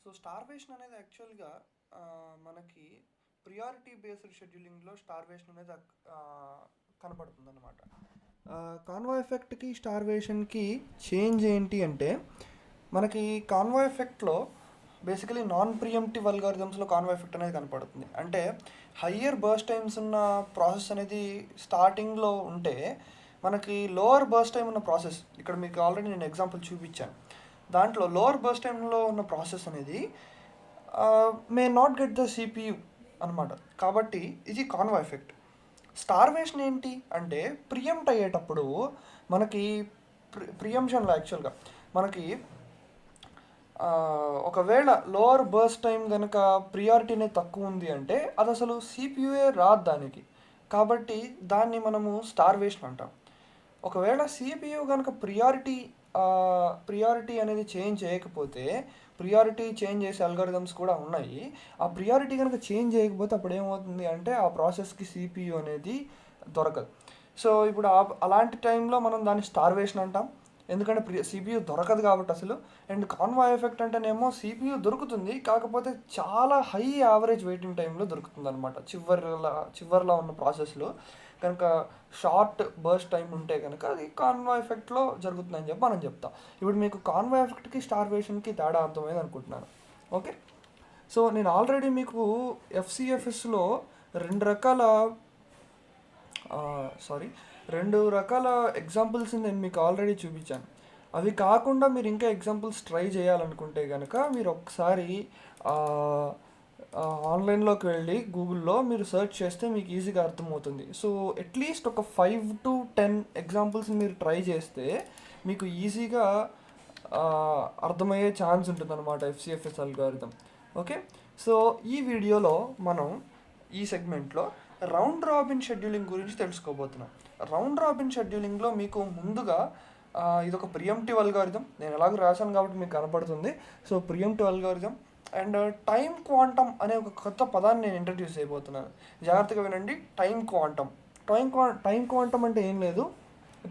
So starvation అనేది యాక్చువల్గా మనకి ప్రియారిటీ బేస్డ్ షెడ్యూలింగ్లో స్టార్వేషన్ అనేది కనపడుతుంది అనమాట. కాన్వాయ్ ఎఫెక్ట్కి స్టార్వేషన్కి చేంజ్ ఏంటి అంటే, మనకి కాన్వాయ్ ఎఫెక్ట్లో బేసికలీ నాన్ ప్రియంప్టివ్ అల్గారిథమ్స్లో కాన్వాయ్ ఎఫెక్ట్ అనేది కనపడుతుంది. అంటే హయ్యర్ బర్స్ట్ టైమ్స్ ఉన్న ప్రాసెస్ అనేది స్టార్టింగ్లో ఉంటే మనకి లోవర్ బర్స్ట్ టైం ఉన్న ప్రాసెస్, ఇక్కడ మీకు ఆల్రెడీ నేను ఎగ్జాంపుల్ చూపించాను, దాంట్లో లోవర్ బర్స్ట్ టైంలో ఉన్న ప్రాసెస్ అనేది may not get the CPU అనమాట. కాబట్టి ఇది కాన్వాయ్ ఎఫెక్ట్. స్టార్వేషన్ ఏంటి అంటే, ప్రియంప్ట్ అయ్యేటప్పుడు మనకి ప్రియంప్షన్లో యాక్చువల్గా మనకి ఒకవేళ లోవర్ బర్స్ట్ టైం కనుక ప్రియారిటీ అనేది తక్కువ ఉంది అంటే అది అసలు సిపియుఏ రాదు దానికి. కాబట్టి దాన్ని మనము స్టార్వేషన్ అంటాం. ఒకవేళ సిపియు కనుక ప్రియారిటీ అనేది చేంజ్ చేయకపోతే, ప్రియారిటీ చేంజ్ చేసే అల్గారిథమ్స్ కూడా ఉన్నాయి, ఆ ప్రియారిటీ కనుక చేంజ్ చేయకపోతే అప్పుడు ఏమవుతుంది అంటే ఆ ప్రాసెస్కి సిపియు అనేది దొరకదు. సో ఇప్పుడు అలాంటి టైంలో మనం దాన్ని స్టార్వేషన్ అంటాం, ఎందుకంటే సిపియు దొరకదు కాబట్టి అసలు. అండ్ కాన్వాయ్ ఎఫెక్ట్ అంటేనేమో సిపియు దొరుకుతుంది, కాకపోతే చాలా హై యావరేజ్ వెయిటింగ్ టైంలో దొరుకుతుంది అనమాట. చివరిలో ఉన్న ప్రాసెస్లో కనుక షార్ట్ బర్స్ట్ టైం ఉంటే కనుక అది కాన్వాయ్ ఎఫెక్ట్లో జరుగుతుందని చెప్పి మనం చెప్తాం. ఇప్పుడు మీకు కాన్వాయ్ ఎఫెక్ట్కి స్టార్వేషన్కి తేడా అర్థమైంది అనుకుంటున్నాను. ఓకే, సో నేను ఆల్రెడీ మీకు ఎఫ్సిఎఫ్ఎస్లో రెండు రకాల ఎగ్జాంపుల్స్ నేను మీకు ఆల్రెడీ చూపించాను. అవి కాకుండా మీరు ఇంకా ఎగ్జాంపుల్స్ ట్రై చేయాలనుకుంటే కనుక మీరు ఒకసారి ఆన్లైన్లోకి వెళ్ళి గూగుల్లో మీరు సెర్చ్ చేస్తే మీకు ఈజీగా అర్థమవుతుంది. సో అట్లీస్ట్ ఒక 5 to 10 ఎగ్జాంపుల్స్ మీరు ట్రై చేస్తే మీకు ఈజీగా అర్థమయ్యే ఛాన్స్ ఉంటుంది అనమాట ఎఫ్సిఎఫ్ఎస్ అల్గారిథం. ఓకే, సో ఈ వీడియోలో మనం ఈ సెగ్మెంట్లో రౌండ్ రాబిన్ షెడ్యూలింగ్ గురించి తెలుసుకోబోతున్నాం. రౌండ్ రాబిన్ షెడ్యూలింగ్లో మీకు ముందుగా ఇదొక ప్రియంప్టివ్ అల్గారిథం, నేను ఎలాగో రాశాను కాబట్టి మీకు కనపడుతుంది. So preemptive algorithm and time quantum అనే ఒక కొత్త పదాన్ని నేను ఇంట్రడ్యూస్ చేయబోతున్నాను. జాగ్రత్తగా వినండి. టైం క్వాంటమ్ అంటే ఏం లేదు,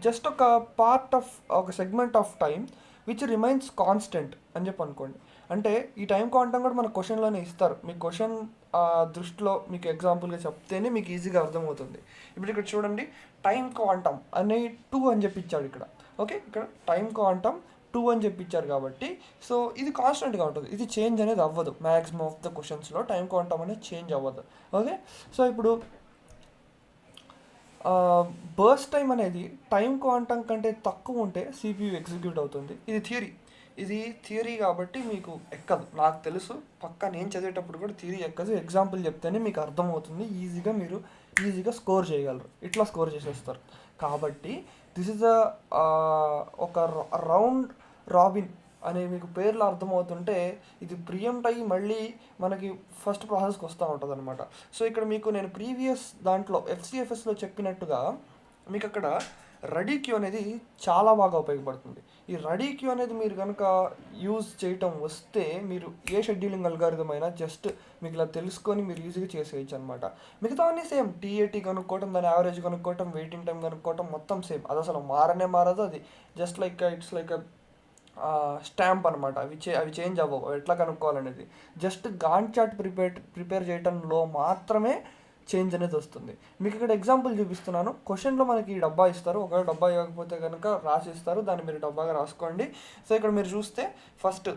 జస్ట్ ఒక పార్ట్ ఆఫ్ ఒక segment of time which remains constant అని చెప్పి అనుకోండి. అంటే ఈ టైం క్వాంటమ్ కూడా మన క్వశ్చన్లోనే ఇస్తారు. మీ క్వశ్చన్ దృష్టిలో మీకు ఎగ్జాంపుల్గా చెప్తేనే మీకు ఈజీగా అర్థమవుతుంది. ఇప్పుడు ఇక్కడ చూడండి, టైం క్వాంటమ్ అనే 2 అని చెప్పి ఇచ్చాడు ఇక్కడ. ఓకే, ఇక్కడ టైం క్వాంటమ్ 2 అని చెప్పి ఇచ్చారు కాబట్టి సో ఇది కాన్స్టెంట్గా ఉంటుంది, ఇది చేంజ్ అనేది అవ్వదు. మ్యాక్సిమం ఆఫ్ ద క్వశ్చన్స్లో టైం క్వాంటమ్ అనేది చేంజ్ అవ్వదు. ఓకే, సో ఇప్పుడు బర్స్ట్ టైం అనేది టైం క్వాంటమ్ కంటే తక్కువ ఉంటే సిపియు ఎగ్జిక్యూట్ అవుతుంది. ఇది థియరీ కాబట్టి మీకు ఎక్కదు, నాకు తెలుసు. పక్కా నేను చదివేటప్పుడు కూడా థియరీ ఎక్కదు, ఎగ్జాంపుల్ చెప్తేనే మీకు అర్థమవుతుంది. మీరు ఈజీగా స్కోర్ చేయగలరు, ఇట్లా స్కోర్ చేసేస్తారు. కాబట్టి దిస్ ఇస్ ఒక రౌండ్ రాబిన్ అనే మీకు పేర్లు అర్థమవుతుంటే ఇది ప్రియంప్ట్ అయ్యి మళ్ళీ మనకి ఫస్ట్ ప్రాసెస్కి వస్తూ ఉంటుంది అనమాట. సో ఇక్కడ మీకు నేను ప్రీవియస్ దాంట్లో ఎఫ్సిఎఫ్ఎస్లో చెప్పినట్టుగా మీకు అక్కడ రెడీ క్యూ అనేది చాలా బాగా ఉపయోగపడుతుంది. ఈ రెడీ క్యూ అనేది మీరు కనుక యూజ్ చేయటం వస్తే మీరు ఏ షెడ్యూలింగ్ అల్గారిథం అయినా జస్ట్ మీకు ఇలా తెలుసుకొని మీరు ఈజీగా చేసేయచ్చు అనమాట. మిగతా అన్నీ సేమ్, టీఏటీ కనుక్కోవటం, దాని యావరేజ్ కనుక్కోవటం, వెయిటింగ్ టైం కనుక్కోవటం మొత్తం సేమ్. అది అసలు మారదు. అది just like it's like stamp అనమాట. అవి చేంజ్ అవ్వవు. ఎట్లా కనుక్కోవాలనేది జస్ట్ గాంట్ చార్ట్ ప్రిపేర్ చేయటంలో మాత్రమే చేంజ్ అనేది వస్తుంది. మీకు ఇక్కడ ఎగ్జాంపుల్ చూపిస్తున్నాను. క్వశ్చన్లో మనకి ఈ డబ్బా ఇస్తారు, ఒకవేళ డబ్బా ఇవ్వకపోతే కనుక రాసిస్తారు, దాన్ని మీరు డబ్బాగా రాసుకోండి. సో ఇక్కడ మీరు చూస్తే ఫస్ట్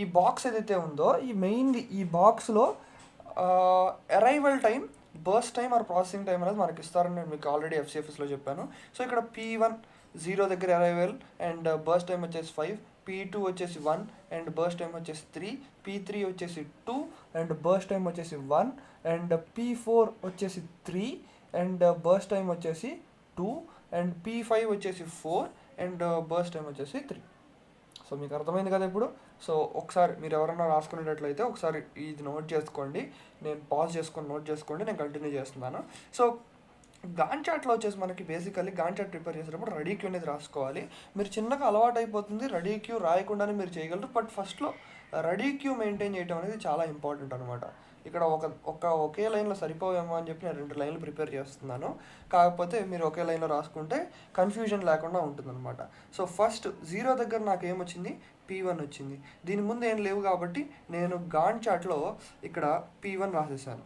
ఈ బాక్స్ ఏదైతే ఉందో ఈ బాక్స్లో arrival time, burst time or processing time అనేది మనకి ఇస్తారని నేను మీకు ఆల్రెడీ ఎఫ్సిఎఫ్ఎస్లో చెప్పాను. సో ఇక్కడ P1 0 దగ్గర అరైవల్ అండ్ బర్స్ట్ టైం వచ్చేసి 5, P2 వచ్చేసి 1 అండ్ బర్స్ట్ టైం వచ్చేసి 3, P3 వచ్చేసి 2 అండ్ బర్స్ట్ టైం వచ్చేసి 1 అండ్ P4 వచ్చేసి 3 అండ్ బర్స్ట్ టైం వచ్చేసి 2 అండ్ P5 వచ్చేసి 4 అండ్ బర్స్ట్ టైం వచ్చేసి 3. సో మీకు అర్థమైంది కదా ఇప్పుడు. సో ఒకసారి మీరు ఎవరైనా రాసుకునేటట్లయితే ఒకసారి ఇది నోట్ చేసుకోండి, నేను పాజ్ చేసుకొని నోట్ చేసుకోండి, నేను కంటిన్యూ చేస్తున్నాను. సో గాంట్ చార్ట్లో వచ్చేసి మనకి బేసికల్లీ గాంట్ చార్ట్ ప్రిపేర్ చేసేటప్పుడు రెడీ క్యూ అనేది రాసుకోవాలి. మీరు చిన్నగా అలవాటు అయిపోతుంది, రెడీ క్యూ రాయకుండానే మీరు చేయగలరు. బట్ ఫస్ట్లో రెడీ క్యూ మెయింటైన్ చేయడం అనేది చాలా ఇంపార్టెంట్ అనమాట. ఇక్కడ ఒకే లైన్లో సరిపోవేమో అని చెప్పి నేను 2 లైన్లు ప్రిపేర్ చేస్తున్నాను. కాకపోతే మీరు ఒకే లైన్లో రాసుకుంటే కన్ఫ్యూజన్ లేకుండా ఉంటుందన్నమాట. సో ఫస్ట్ 0 దగ్గర నాకు ఏమొచ్చింది, P1 వచ్చింది. దీని ముందు ఏం లేవు కాబట్టి నేను గాంట్ చార్ట్లో ఇక్కడ P1 రాసేసాను.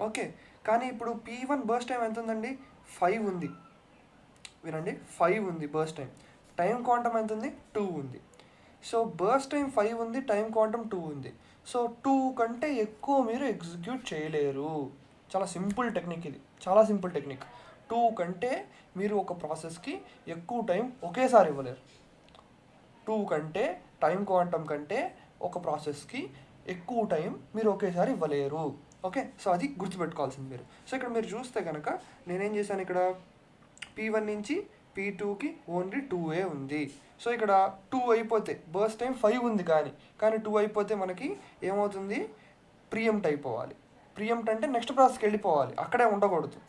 ఓకే, కానీ ఇప్పుడు P1 బర్స్ట్ టైం ఎంత ఉందండి? 5 ఉంది. వినండి, 5 ఉంది బర్స్ట్ టైం. టైం క్వాంటమ్ ఎంత ఉంది? 2 ఉంది. సో బర్స్ట్ టైం 5 ఉంది, టైం క్వాంటమ్ 2 ఉంది. సో 2 కంటే ఎక్కువ మీరు ఎగ్జిక్యూట్ చేయలేరు. చాలా సింపుల్ టెక్నిక్ ఇది, చాలా సింపుల్ టెక్నిక్. 2 కంటే మీరు ఒక ప్రాసెస్కి ఎక్కువ టైం ఒకేసారి ఇవ్వలేరు. 2 కంటే టైం క్వాంటమ్ కంటే ఒక ప్రాసెస్కి ఎక్కువ టైం మీరు ఒకేసారి ఇవ్వలేరు. ఓకే, సో అది గుర్తుపెట్టుకోవాల్సింది మీరు. సో ఇక్కడ మీరు చూస్తే కనుక నేనేం చేశాను, ఇక్కడ P1 నుంచి P2కి ఓన్లీ 2 ఉంది. సో ఇక్కడ 2 అయిపోతే బర్స్ట్ టైం 5 ఉంది, కానీ 2 అయిపోతే మనకి ఏమవుతుంది? ప్రియంప్ట్ అయిపోవాలి. ప్రియంప్ట్ అంటే నెక్స్ట్ ప్రాసెస్కి వెళ్ళిపోవాలి, అక్కడే ఉండకూడదు.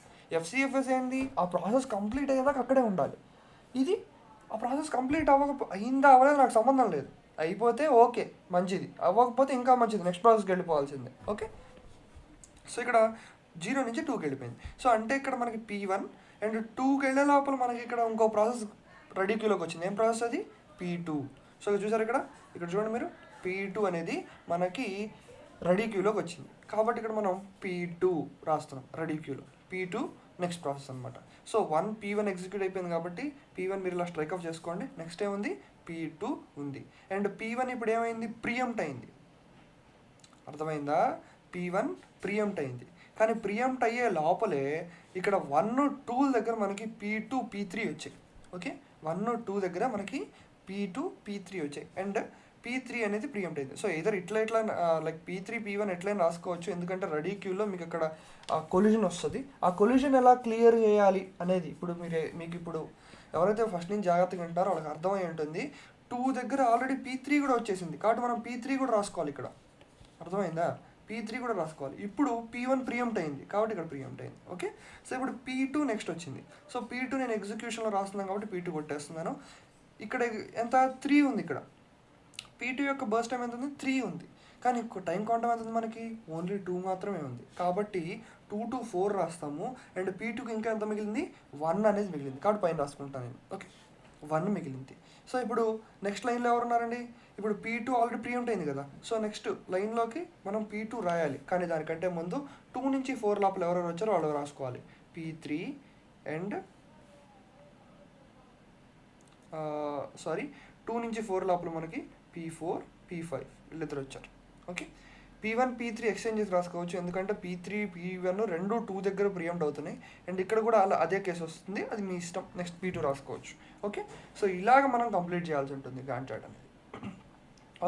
FCFS ఏంది? ఆ ప్రాసెస్ కంప్లీట్ అయ్యేదాకా అక్కడే ఉండాలి. ఇది ఆ ప్రాసెస్ కంప్లీట్ అయిందా అవ్వలేదు నాకు సంబంధం లేదు. అయిపోతే ఓకే మంచిది, అవ్వకపోతే ఇంకా మంచిది, నెక్స్ట్ ప్రాసెస్కి వెళ్ళిపోవాల్సిందే. ఓకే, సో ఇక్కడ 0 నుంచి 2కి వెళ్ళిపోయింది. సో అంటే ఇక్కడ మనకి P1 అండ్ 2కి వెళ్ళే లోపల మనకి ఇక్కడ ఇంకో ప్రాసెస్ రెడీ క్యూలోకి వచ్చింది. ఏం ప్రాసెస్ అది? P2. సో చూసారు ఇక్కడ చూడండి మీరు, P2 అనేది మనకి రెడీ క్యూలోకి వచ్చింది. కాబట్టి ఇక్కడ మనం P2 రాస్తున్నాం రెడీ క్యూలో. P2 నెక్స్ట్ ప్రాసెస్ అనమాట. సో P1 ఎగ్జిక్యూట్ అయిపోయింది కాబట్టి P1 మీరు ఇలా స్ట్రైక్ ఆఫ్ చేసుకోండి. నెక్స్ట్ ఏముంది? P2 ఉంది. అండ్ P1 ఇప్పుడు ఏమైంది? ప్రియంప్ట్ అయింది. అర్థమైందా? P1 ప్రియంప్ట్ అయింది. కానీ ప్రియంప్ట్ అయ్యే లోపలే ఇక్కడ 1, 2 దగ్గర మనకి P2, P3 వచ్చాయి. ఓకే, 1, 2 దగ్గర మనకి P2, P3 వచ్చాయి. అండ్ P3 అనేది ప్రియంప్ట్ అయింది. సో ఇద్దరు ఇట్లా లైక్ P3, P1 ఎట్లయినా రాసుకోవచ్చు, ఎందుకంటే రెడీ క్యూలో మీకు అక్కడ కొలిజన్ వస్తుంది. ఆ కొలిజన్ ఎలా క్లియర్ చేయాలి అనేది ఇప్పుడు మీకు ఇప్పుడు ఎవరైతే ఫస్ట్ నుంచి జాగ్రత్తగా వింటారో వాళ్ళకి అర్థమై ఉంటుంది. 2 దగ్గర ఆల్రెడీ P3 కూడా వచ్చేసింది కాబట్టి మనం P3 కూడా రాసుకోవాలి ఇక్కడ. అర్థమైందా? P3 కూడా రాసుకోవాలి. ఇప్పుడు P1 ప్రియంప్ట్ అయింది కాబట్టి ఇక్కడ ప్రియంప్ట్ అయింది. ఓకే, సో ఇప్పుడు P2 నెక్స్ట్ వచ్చింది. సో P2 నేను ఎగ్జిక్యూషన్లో రాస్తున్నాను కాబట్టి P2 కొట్టేస్తున్నాను. ఇక్కడ ఎంత? 3 ఉంది. ఇక్కడ P2 యొక్క బర్స్ట్ టైం ఎంత ఉంది? 3 ఉంది. కానీ టైం క్వాంటమ్ ఎంత ఉంది మనకి? ఓన్లీ 2 మాత్రమే ఉంది. కాబట్టి 2 to 4 రాస్తాము. అండ్ P2కి ఇంకా ఎంత మిగిలింది? 1 అనేది మిగిలింది కాబట్టి పైన రాసుకుంటాను నేను. ఓకే, 1 మిగిలింది. సో ఇప్పుడు నెక్స్ట్ లైన్లో ఎవరున్నారండి? ఇప్పుడు P2 ఆల్రెడీ ప్రియంప్ట్ అయింది కదా. సో నెక్స్ట్ లైన్లోకి మనం P2 రాయాలి. కానీ దానికంటే ముందు 2 నుంచి 4 లోపల ఎవరెవరు వచ్చారో వాళ్ళు రాసుకోవాలి. P3 అండ్ 2 నుంచి 4 లోపల మనకి P4, P5 వీళ్ళిద్దరు వచ్చారు. ఓకే, P1, P3 ఎక్స్చేంజ్ చేసి రాసుకోవచ్చు, ఎందుకంటే P3, P1 రెండు 2 దగ్గర ప్రియంప్ట్ అవుతున్నాయి. అండ్ ఇక్కడ కూడా అదే కేసు వస్తుంది, అది మీ ఇష్టం. నెక్స్ట్ P2 రాసుకోవచ్చు. ఓకే, సో ఇలాగ మనం కంప్లీట్ చేయాల్సి ఉంటుంది గాంట్ చార్ట్ అనేది.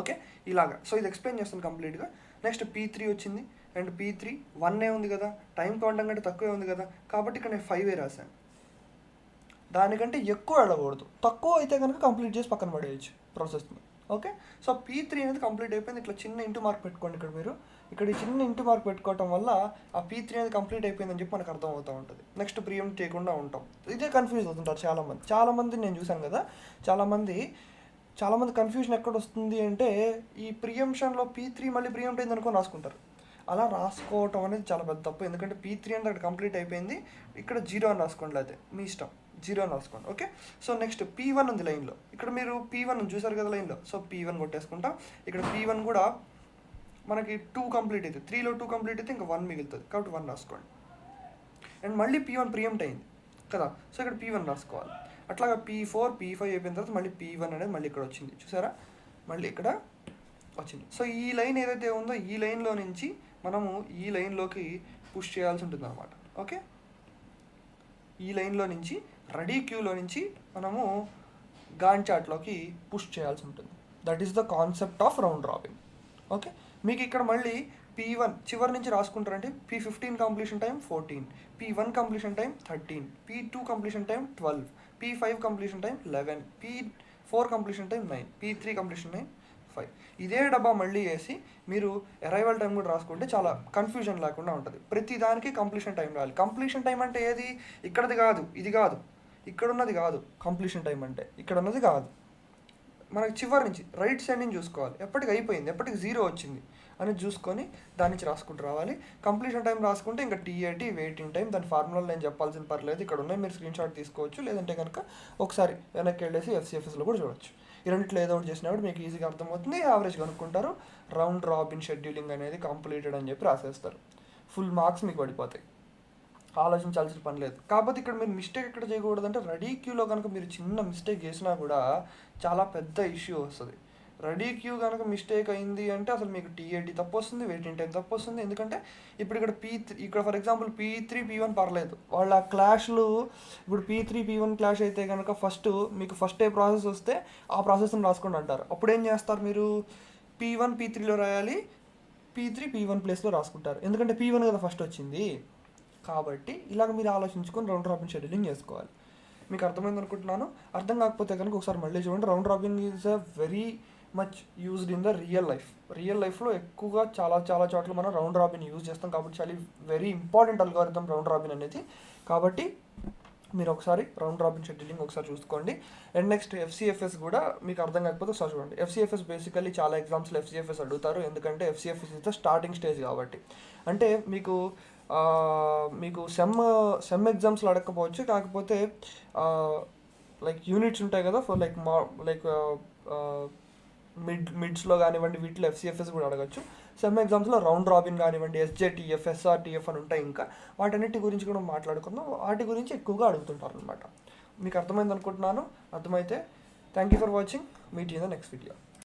ఓకే, ఇలాగా. సో ఇది ఎక్స్ప్లెయిన్ చేస్తాను కంప్లీట్గా. నెక్స్ట్ P3 వచ్చింది. అండ్ P3 1 ఉంది కదా, టైం క్వాంటమ్ కంటే తక్కువే ఉంది కదా, కాబట్టి ఇక్కడ నేను 5 రాశాను. దానికంటే ఎక్కువ వెళ్ళకూడదు, తక్కువ అయితే కనుక కంప్లీట్ చేసి పక్కన పడేయచ్చు ప్రాసెస్ని. ఓకే, సో P3 అనేది కంప్లీట్ అయిపోయింది. ఇట్లా చిన్న ఇంటూ మార్క్ పెట్టుకోండి ఇక్కడ మీరు. ఇక్కడ ఈ చిన్న ఇంటూ మార్క్ పెట్టుకోవటం వల్ల ఆ P3 అనేది కంప్లీట్ అయిపోయిందని చెప్పి మనకు అర్థం అవుతూ ఉంటుంది. నెక్స్ట్ ప్రియంప్ట్ చేయకుండా ఉంటాం. ఇదే కన్ఫ్యూజ్ అవుతుంటారు చాలామంది నేను చూశాను కదా, చాలామంది కన్ఫ్యూజన్ ఎక్కడ వస్తుంది అంటే ఈ ప్రియంప్షన్లో P3 మళ్ళీ ప్రియంప్ట్ అయింది అనుకొని రాసుకుంటారు. అలా రాసుకోవటం అనేది చాలా పెద్ద తప్పు, ఎందుకంటే P3 అనేది అక్కడ కంప్లీట్ అయిపోయింది. ఇక్కడ 0 అని రాసుకోండి, అయితే మీ ఇష్టం, 0 అని రాసుకోండి. ఓకే, సో నెక్స్ట్ P1 ఉంది లైన్లో. ఇక్కడ మీరు P1 చూసారు కదా లైన్లో, సో P1 కొట్టేసుకుంటాం. ఇక్కడ P1 కూడా మనకి 2 కంప్లీట్ అయితే, 3లో 2 కంప్లీట్ అయితే ఇంకా 1 మిగులుతుంది కాబట్టి 1 రాసుకోండి. అండ్ మళ్ళీ P1 ప్రియంప్ట్ అయింది కదా, సో ఇక్కడ P1 రాసుకోవాలి. అట్లాగా P4, P5 అయిపోయిన తర్వాత మళ్ళీ P1 అనేది మళ్ళీ ఇక్కడ వచ్చింది, చూసారా, మళ్ళీ ఇక్కడ వచ్చింది. సో ఈ లైన్ ఏదైతే ఉందో ఈ లైన్లో నుంచి మనము ఈ లైన్లోకి పుష్ చేయాల్సి ఉంటుంది అనమాట. ఓకే, ఈ లైన్లో నుంచి రెడీ క్యూలో నుంచి మనము గాంట్ చార్ట్లోకి పుష్ చేయాల్సి ఉంటుంది. That is the concept of round robin. Okay, మీకు ఇక్కడ మళ్ళీ P1 చివరి నుంచి రాసుకుంటారంటే P15 completion time 14, P1 completion time 13, P2 completion time 12, P5 completion time 11, P4 completion time 9, P3 completion time 5. ఇదే డబ్బా మళ్ళీ వేసి మీరు అరైవల్ టైం కూడా రాసుకుంటే చాలా కన్ఫ్యూజన్ లేకుండా ఉంటుంది. ప్రతి దానికి కంప్లీషన్ టైం రావాలి. కంప్లీషన్ టైం అంటే ఏది? ఇక్కడది కాదు, ఇది కాదు, ఇక్కడ ఉన్నది కాదు. కంప్లీషన్ టైం అంటే ఇక్కడ ఉన్నది కాదు, మనకి చివరి నుంచి రైట్ సైడ్ నుంచి చూసుకోవాలి. ఎప్పటికి అయిపోయింది, ఎప్పటికి 0 వచ్చింది అని చూసుకొని దాని నుంచి రాసుకుంటూ రావాలి. కంప్లీషన్ టైం రాసుకుంటే ఇంకా TAT వెయిటింగ్ టైం, దాని ఫార్ములాలో నేను చెప్పాల్సిన పర్లేదు, ఇక్కడ ఉన్నాయి, మీరు స్క్రీన్ షాట్ తీసుకోవచ్చు. లేదంటే కనుక ఒకసారి వెనక్కి వెళ్ళేసి FCFSలో కూడా చూడవచ్చు. ఈ రెండిట్లో ఏదో ఒకటి చేసినప్పుడు మీకు ఈజీగా అర్థమవుతుంది, యావరేజ్ కనుక్కుంటారు, రౌండ్ రాబిన్ షెడ్యూలింగ్ అనేది కంప్లీటెడ్ అని చెప్పి రాసేస్తారు, ఫుల్ మార్క్స్ మీకు పడిపోతాయి. ఆలోచించాల్సిన పని లేదు. కాకపోతే ఇక్కడ మీరు మిస్టేక్ ఎక్కడ చేయకూడదంటే రెడీ క్యూలో కనుక మీరు చిన్న మిస్టేక్ చేసినా కూడా చాలా పెద్ద ఇష్యూ వస్తుంది. రెడీ క్యూ కనుక మిస్టేక్ అయింది అంటే అసలు మీకు టీఏడి తప్పు వస్తుంది, వెయిటింగ్ టైం తప్పు వస్తుంది. ఎందుకంటే ఇప్పుడు ఇక్కడ ఇక్కడ ఫర్ ఎగ్జాంపుల్ P3 P1 పర్లేదు, వాళ్ళ క్లాష్లు ఇప్పుడు P3 P1 క్లాష్ అయితే కనుక మీకు ఫస్ట్ ఏ ప్రాసెస్ వస్తే ఆ ప్రాసెస్ని రాసుకోండి అంటారు. అప్పుడు ఏం చేస్తారు మీరు, P1 P3లో రాయాలి, P3 P1 ప్లేస్లో రాసుకుంటారు, ఎందుకంటే P1 కదా ఫస్ట్ వచ్చింది. కాబట్టి ఇలాగ మీరు ఆలోచించుకొని రౌండ్ రాబిన్ షెడ్యూలింగ్ చేసుకోవాలి. మీకు అర్థమైంది అనుకుంటున్నాను. అర్థం కాకపోతే కనుక ఒకసారి మళ్ళీ చూడండి. Round robin is a very much used in the real లైఫ్లో ఎక్కువగా చాలా చోట్ల మనం రౌండ్ రాబిన్ యూజ్ చేస్తాం. కాబట్టి చాలా very important algorithm round robin అనేది. కాబట్టి మీరు ఒకసారి రౌండ్ రాబిన్ షెడ్యూలింగ్ ఒకసారి చూసుకోండి. అండ్ నెక్స్ట్ FCFS కూడా మీకు అర్థం కాకపోతే ఒకసారి చూడండి. FCFS బేసికల్లీ చాలా ఎగ్జామ్స్లో FCFS అడుగుతారు, ఎందుకంటే FCFS is the starting stage కాబట్టి. అంటే మీకు సెమ్ ఎగ్జామ్స్లో అడగకపోవచ్చు, కాకపోతే లైక్ యూనిట్స్ ఉంటాయి కదా, ఫర్ లైక్ మిడ్స్లో కానివ్వండి, వీటిలో FCFS కూడా అడగచ్చు. సెమ్ ఎగ్జామ్స్లో రౌండ్ రాబిన్ కానివ్వండి, SJTF SRTF అని ఉంటాయి, ఇంకా వాటన్నిటి గురించి కూడా మాట్లాడుకుందాం. వాటి గురించి ఎక్కువగా అడుగుతుంటారు అనమాట. మీకు అర్థమైంది అనుకుంటున్నాను. అర్థమైతే thank you for watching. Meet in the next video.